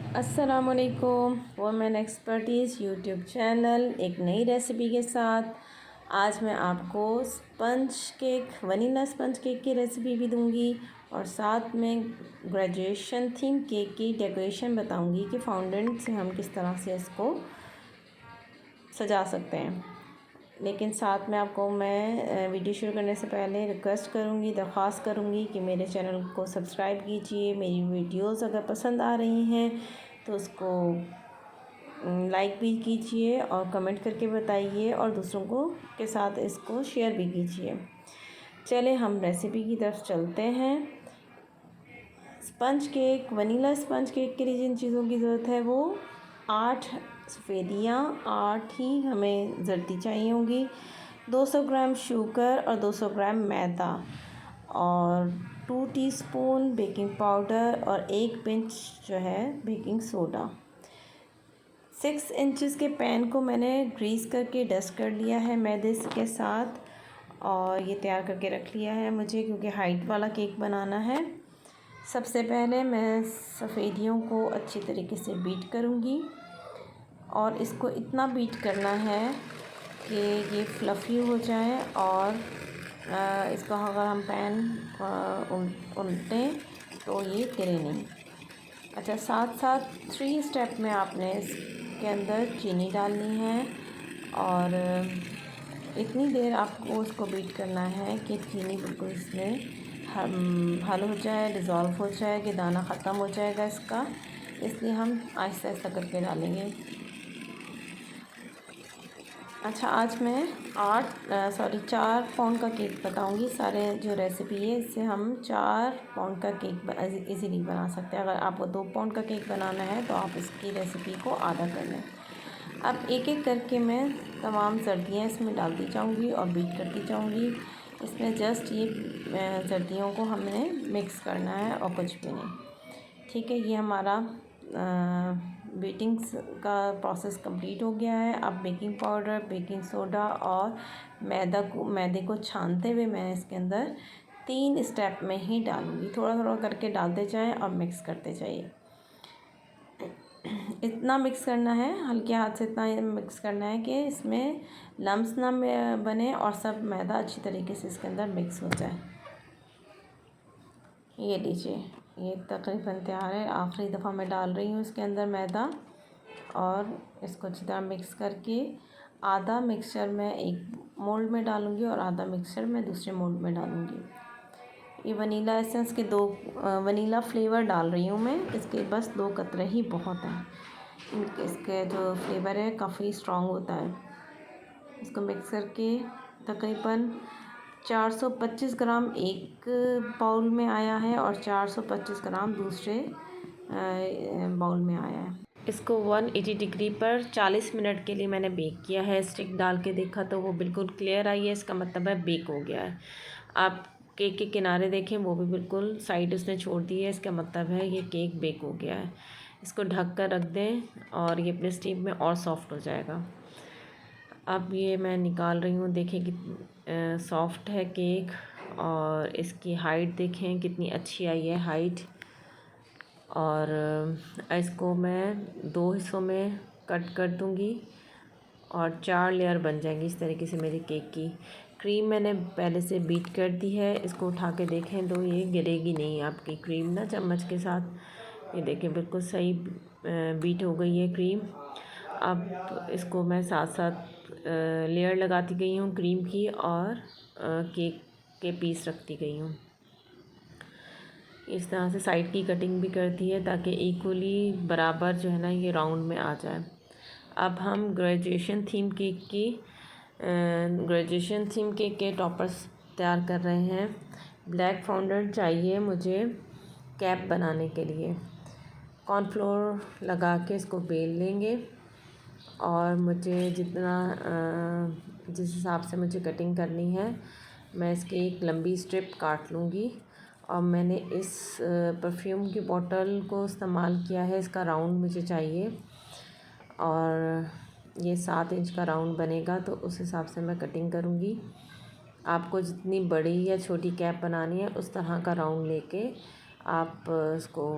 अस्सलामुअलैकुम women expertise YouTube channel एक नई रेसिपी के साथ। आज मैं आपको वनीला स्पंज केक की रेसिपी भी दूंगी और साथ में ग्रेजुएशन थीम केक की डेकोरेशन बताऊंगी कि फाउंडेंट से हम किस तरह से इसको सजा सकते हैं। लेकिन साथ में आपको मैं वीडियो शुरू करने से पहले रिक्वेस्ट करूंगी, दरख्वास्त करूंगी कि मेरे चैनल को सब्सक्राइब कीजिए। मेरी वीडियोस अगर पसंद आ रही हैं तो उसको लाइक भी कीजिए और कमेंट करके बताइए और दूसरों को के साथ इसको शेयर भी कीजिए। चले हम रेसिपी की तरफ चलते हैं। Sponge cake, vanilla sponge cake के लिए जिन चीज़ों की ज़रूरत है वो 8 सफ़ेदियाँ, 8 ही हमें ज़र्दी चाहिए होंगी, 200 ग्राम शुगर और 200 ग्राम मैदा और 2 टीस्पून बेकिंग पाउडर और 1 पिंच जो है बेकिंग सोडा। 6 इंचेस के पैन को मैंने ग्रीस करके डस्ट कर लिया है मैदे के साथ और ये तैयार करके रख लिया है मुझे, क्योंकि हाइट वाला केक बनाना है। सबसे पहले मैं सफ़ेदियों को अच्छी तरीके से बीट करूँगी और इसको इतना बीट करना है कि ये फ्लफ़ी हो जाए और इसको अगर हम पैन उल्टें तो ये गिरे नहीं। अच्छा, साथ साथ 3 स्टेप में आपने इसके अंदर चीनी डालनी है और इतनी देर आपको उसको बीट करना है कि चीनी बिल्कुल इसमें हल हो जाए, डिज़ोल्व हो जाए, कि दाना ख़त्म हो जाएगा इसका, इसलिए हम आहिस्ता आहिस्ता करके डालेंगे। अच्छा, आज मैं 4 पाउंड का केक बताऊंगी। सारे जो रेसिपी है इससे हम 4 पाउंड का केक इजीली बना सकते हैं। अगर आपको 2 पाउंड का केक बनाना है तो आप इसकी रेसिपी को आधा कर लें। अब एक एक करके मैं तमाम सर्दियाँ इसमें डालती जाऊंगी और बीट करती जाऊंगी। इसमें जस्ट ये सर्दियों को हमने मिक्स करना है और कुछ भी नहीं। ठीक है, ये हमारा बीटिंग्स का प्रोसेस कंप्लीट हो गया है। अब बेकिंग पाउडर, बेकिंग सोडा और मैदे को छानते हुए मैं इसके अंदर 3 स्टेप में ही डालूँगी। थोड़ा थोड़ा करके डालते जाएं और मिक्स करते जाइए। इतना मिक्स करना है, हल्के हाथ से इतना मिक्स करना है कि इसमें लम्स ना बने और सब मैदा अच्छी तरीके से इसके अंदर मिक्स हो जाए। ये लीजिए, ये तकरीबन तैयार है। आखिरी दफ़ा मैं डाल रही हूँ इसके अंदर मैदा और इसको अच्छी तरह मिक्स करके आधा मिक्सचर मैं एक मोल्ड में डालूँगी और आधा मिक्सचर मैं दूसरे मोल्ड में डालूँगी। ये वनीला एसेंस के 2 वनीला फ्लेवर डाल रही हूँ मैं, इसके बस 2 कतरे ही बहुत हैं। इसके जो फ्लेवर है काफ़ी स्ट्रॉन्ग होता है। इसको मिक्स करके तकरीबन 425 ग्राम एक बाउल में आया है और 425 ग्राम दूसरे बाउल में आया है। इसको 180 डिग्री पर 40 मिनट के लिए मैंने बेक किया है। स्टिक डाल के देखा तो वो बिल्कुल क्लियर आई है, इसका मतलब है बेक हो गया है। आप केक के किनारे देखें, वो भी बिल्कुल साइड उसने छोड़ दी है, इसका मतलब है ये केक बेक हो गया है। इसको ढक कर रख दें और ये अपने स्टीम में और सॉफ्ट हो जाएगा। अब ये मैं निकाल रही हूँ, देखें कि सॉफ्ट है केक और इसकी हाइट देखें कितनी अच्छी आई है हाइट। और इसको मैं 2 हिस्सों में कट कर दूँगी और 4 लेयर बन जाएंगी इस तरीके से। मेरे केक की क्रीम मैंने पहले से बीट कर दी है, इसको उठा के देखें तो ये गिरेगी नहीं आपकी क्रीम ना चम्मच के साथ। ये देखें बिल्कुल सही बीट हो गई है क्रीम। अब इसको मैं साथ साथ लेयर लगाती गई हूँ क्रीम की और केक के पीस रखती गई हूँ। इस तरह से साइड की कटिंग भी करती है ताकि इक्वली बराबर जो है ना ये राउंड में आ जाए। अब हम ग्रेजुएशन थीम केक के टॉपर्स तैयार कर रहे हैं। ब्लैक फाउंडेंट चाहिए मुझे कैप बनाने के लिए। कॉर्नफ्लोर लगा के इसको बेल लेंगे और मुझे जिस हिसाब से मुझे कटिंग करनी है मैं इसकी एक लंबी स्ट्रिप काट लूँगी। और मैंने इस परफ्यूम की बोतल को इस्तेमाल किया है, इसका राउंड मुझे चाहिए और ये 7 इंच का राउंड बनेगा, तो उस हिसाब से मैं कटिंग करूँगी। आपको जितनी बड़ी या छोटी कैप बनानी है उस तरह का राउंड लेके आप इसको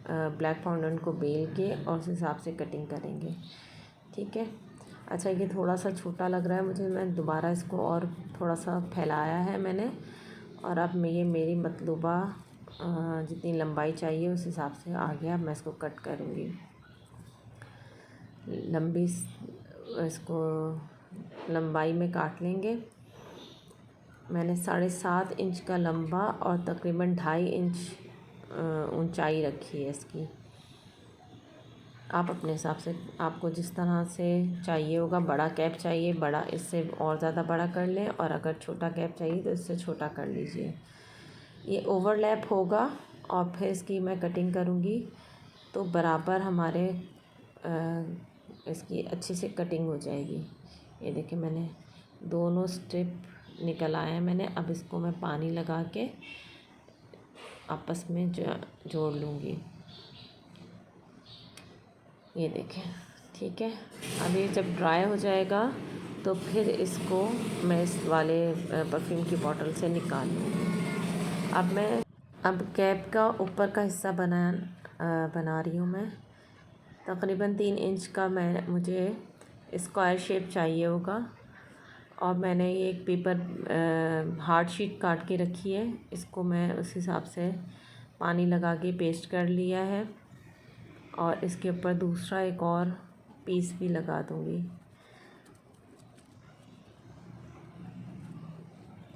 ब्लैक फाउंडेंट को बेल के और उस हिसाब से कटिंग करेंगे, ठीक है। अच्छा, ये थोड़ा सा छोटा लग रहा है मुझे, मैं दोबारा इसको और थोड़ा सा फैलाया है मैंने, और अब ये मेरी मतलूबा जितनी लंबाई चाहिए उस हिसाब से आ गया। अब मैं इसको कट करूँगी। इसको लंबाई में काट लेंगे। मैंने 7.5 इंच का लंबा और तकरीबन 2.5 इंच ऊंचाई रखी है इसकी। आप अपने हिसाब से, आपको जिस तरह से चाहिए होगा, बड़ा कैप चाहिए बड़ा, इससे और ज़्यादा बड़ा कर लें, और अगर छोटा कैप चाहिए तो इससे छोटा कर लीजिए। ये ओवरलैप होगा और फिर इसकी मैं कटिंग करूँगी तो बराबर हमारे इसकी अच्छी से कटिंग हो जाएगी। ये देखिए, मैंने दोनों स्ट्रिप निकल आए हैं मैंने। अब इसको मैं पानी लगा के आपस में जोड़ लूँगी। ये देखें, ठीक है। अब ये जब ड्राई हो जाएगा तो फिर इसको मैं इस वाले परफ्यूम की बॉटल से निकाल लूँगी। अब कैप का ऊपर का हिस्सा बना रही हूँ मैं। तकरीबन 3 इंच का मुझे स्क्वायर शेप चाहिए होगा, और मैंने ये एक पेपर हार्ड शीट काट के रखी है। इसको मैं उस हिसाब से पानी लगा के पेस्ट कर लिया है, और इसके ऊपर दूसरा एक और पीस भी लगा दूँगी,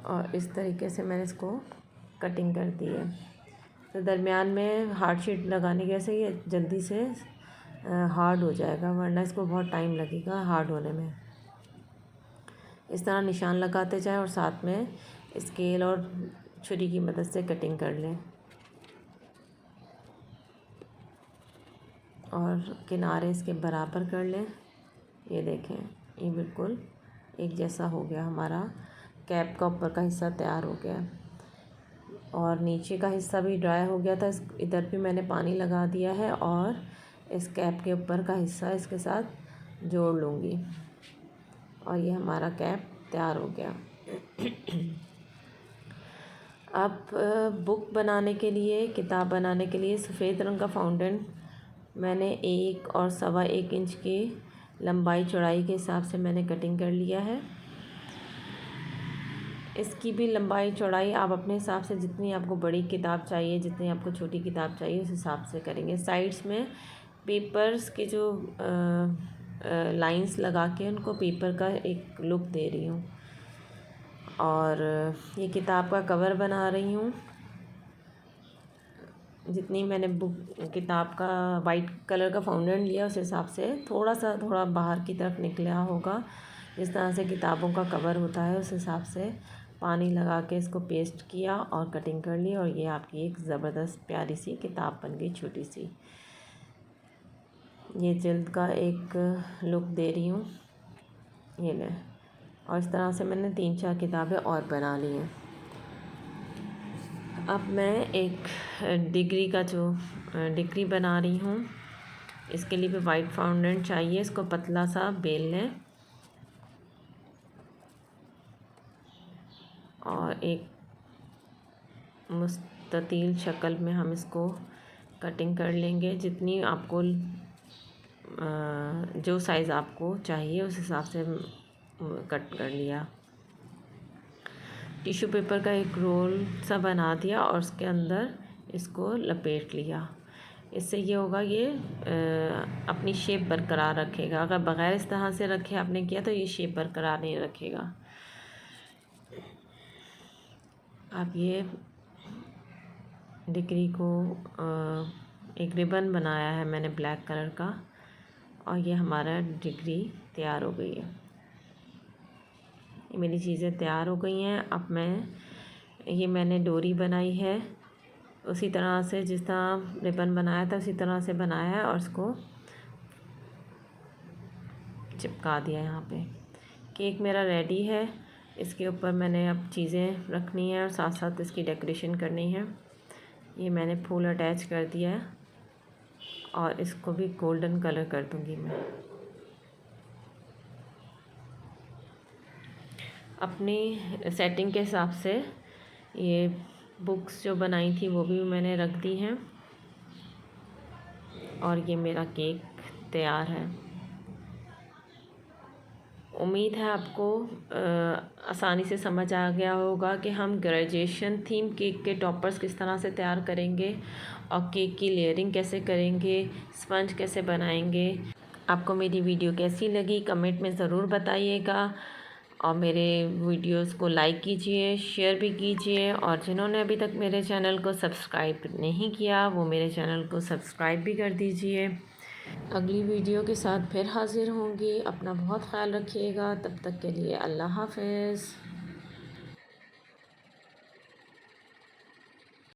और इस तरीके से मैंने इसको कटिंग कर दी है। तो दरमियान में हार्ड शीट लगाने की वजह से ये जल्दी से हार्ड हो जाएगा, वरना इसको बहुत टाइम लगेगा हार्ड होने में। इस तरह निशान लगाते जाएं और साथ में स्केल और छुरी की मदद से कटिंग कर लें, और किनारे इसके बराबर कर लें। ये देखें, ये बिल्कुल एक जैसा हो गया। हमारा कैप का ऊपर का हिस्सा तैयार हो गया, और नीचे का हिस्सा भी ड्राई हो गया था। इधर भी मैंने पानी लगा दिया है, और इस कैप के ऊपर का हिस्सा इसके साथ जोड़ लूँगी, और ये हमारा कैप तैयार हो गया। अब बुक बनाने के लिए, किताब बनाने के लिए सफ़ेद रंग का फाउंडेंट मैंने 1 और 1.25 इंच की लंबाई चौड़ाई के हिसाब से मैंने कटिंग कर लिया है। इसकी भी लंबाई चौड़ाई आप अपने हिसाब से, जितनी आपको बड़ी किताब चाहिए, जितनी आपको छोटी किताब चाहिए, उस हिसाब से करेंगे। साइड्स में पेपर्स के जो लाइंस लगा के उनको पेपर का एक लुक दे रही हूँ, और ये किताब का कवर बना रही हूँ। जितनी मैंने किताब का वाइट कलर का फाउंडेंट लिया उस हिसाब से थोड़ा बाहर की तरफ निकला होगा। जिस तरह से किताबों का कवर होता है उस हिसाब से पानी लगा के इसको पेस्ट किया और कटिंग कर ली, और ये आपकी एक ज़बरदस्त प्यारी सी किताब बन गई, छोटी सी। ये जल्द का एक लुक दे रही हूँ, ये ले। और इस तरह से मैंने 3-4 किताबें और बना ली हैं। अब मैं एक डिग्री बना रही हूँ। इसके लिए भी वाइट फाउंडेंट चाहिए। इसको पतला सा बेल लें, और एक मुस्ततील शक्ल में हम इसको कटिंग कर लेंगे। जितनी आपको जो साइज़ आपको चाहिए उस हिसाब से कट कर लिया। टिश्यू पेपर का एक रोल सा बना दिया और उसके अंदर इसको लपेट लिया। इससे ये होगा, ये अपनी शेप बरकरार रखेगा। अगर बग़ैर इस तरह से रखे आपने किया तो ये शेप बरकरार नहीं रखेगा। अब ये डिग्री को एक रिबन बनाया है मैंने ब्लैक कलर का, और ये हमारा डिग्री तैयार हो गई है। ये मेरी चीज़ें तैयार हो गई हैं। अब मैंने डोरी बनाई है उसी तरह से, जिस तरह रिबन बनाया था उसी तरह से बनाया है, और इसको चिपका दिया। यहाँ पे केक मेरा रेडी है। इसके ऊपर मैंने अब चीज़ें रखनी है और साथ साथ इसकी डेकोरेशन करनी है। ये मैंने फूल अटैच कर दिया है, और इसको भी गोल्डन कलर कर दूँगी मैं। अपनी सेटिंग के हिसाब से ये बुक्स जो बनाई थी वो भी मैंने रख दी हैं और ये मेरा केक तैयार है। उम्मीद है आपको आसानी से समझ आ गया होगा कि हम ग्रेजुएशन थीम केक के टॉपर्स किस तरह से तैयार करेंगे और केक की लेयरिंग कैसे करेंगे, स्पंज कैसे बनाएंगे। आपको मेरी वीडियो कैसी लगी कमेंट में ज़रूर बताइएगा और मेरे वीडियोस को लाइक कीजिए, शेयर भी कीजिए और जिन्होंने अभी तक मेरे चैनल को सब्सक्राइब नहीं किया वो मेरे चैनल को सब्सक्राइब भी कर दीजिए। अगली वीडियो के साथ फिर हाज़िर होंगी। अपना बहुत ख्याल रखिएगा। तब तक के लिए अल्लाह हाफ़िज़।